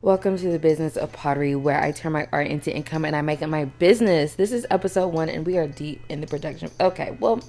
Welcome to the Business of Pottery, where I turn my art into income and I make it my business. This is episode 1 and we are deep in the production. Okay, well,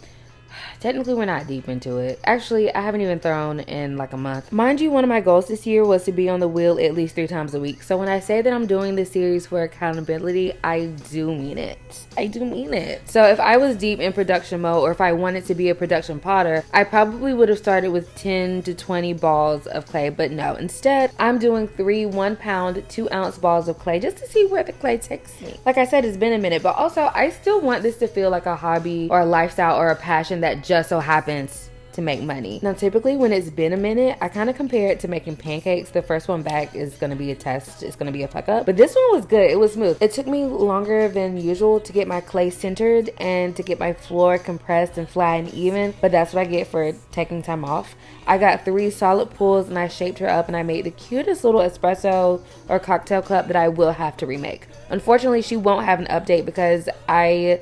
technically we're not deep into it. Actually, I haven't even thrown in like a month. Mind you, one of my goals this year was to be on the wheel at least 3 times a week. So when I say that I'm doing this series for accountability, I do mean it. I do mean it. So if I was deep in production mode, or if I wanted to be a production potter, I probably would have started with 10 to 20 balls of clay. But no, instead, I'm doing 3 1-pound, 2-ounce balls of clay just to see where the clay takes me. Like I said, it's been a minute, but also I still want this to feel like a hobby or a lifestyle or a passion that just so happens to make money. Now, typically when it's been a minute, I kind of compare it to making pancakes. The first one back is going to be a test. It's going to be a fuck up. But this one was good. It was smooth. It took me longer than usual to get my clay centered and to get my floor compressed and flat and even. But that's what I get for taking time off. I got 3 solid pulls and I shaped her up and I made the cutest little espresso or cocktail cup that I will have to remake. Unfortunately, she won't have an update because I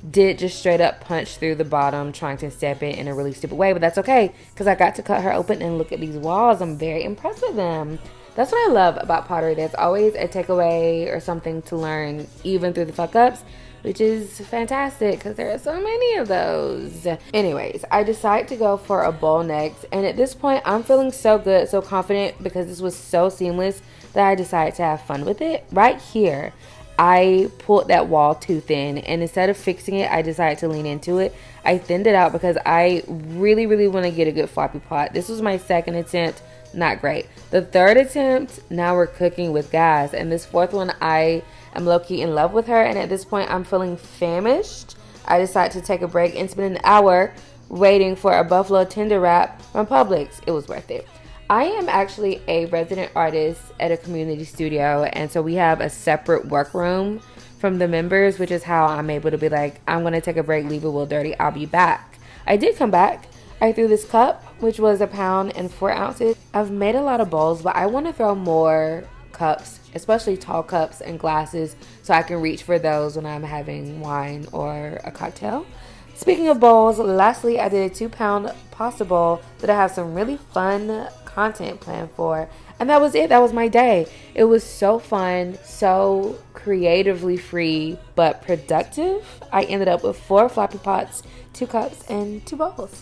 did just straight up punch through the bottom trying to step it in a really stupid way, but that's okay because I got to cut her open and look at these walls. I'm very impressed with them. That's what I love about pottery. There's always a takeaway or something to learn even through the fuck ups, which is fantastic because there are so many of those. Anyways, I decided to go for a bowl next, and at this point I'm feeling so good, so confident because this was so seamless that I decided to have fun with it. Right here, I pulled that wall too thin, and instead of fixing it, I decided to lean into it. I thinned it out because I really want to get a good floppy pot. This was my second attempt, not great. The third attempt, now we're cooking with gas, and this fourth one, I am low-key in love with her, and at this point, I'm feeling famished. I decided to take a break and spend an hour waiting for a buffalo tender wrap from Publix. It was worth it. I am actually a resident artist at a community studio, and so we have a separate workroom from the members, which is how I'm able to be like, I'm going to take a break, leave it a little dirty, I'll be back. I did come back. I threw this cup, which was 1 pound and 4 ounces. I've made a lot of bowls, but I want to throw more cups, especially tall cups and glasses, so I can reach for those when I'm having wine or a cocktail. Speaking of bowls, lastly, I did a 2-pound pasta bowl that I have some really fun content planned for, and that was it. That was my day. It was so fun, so creatively free, but productive. I ended up with 4 floppy pots, 2 cups, and 2 bowls.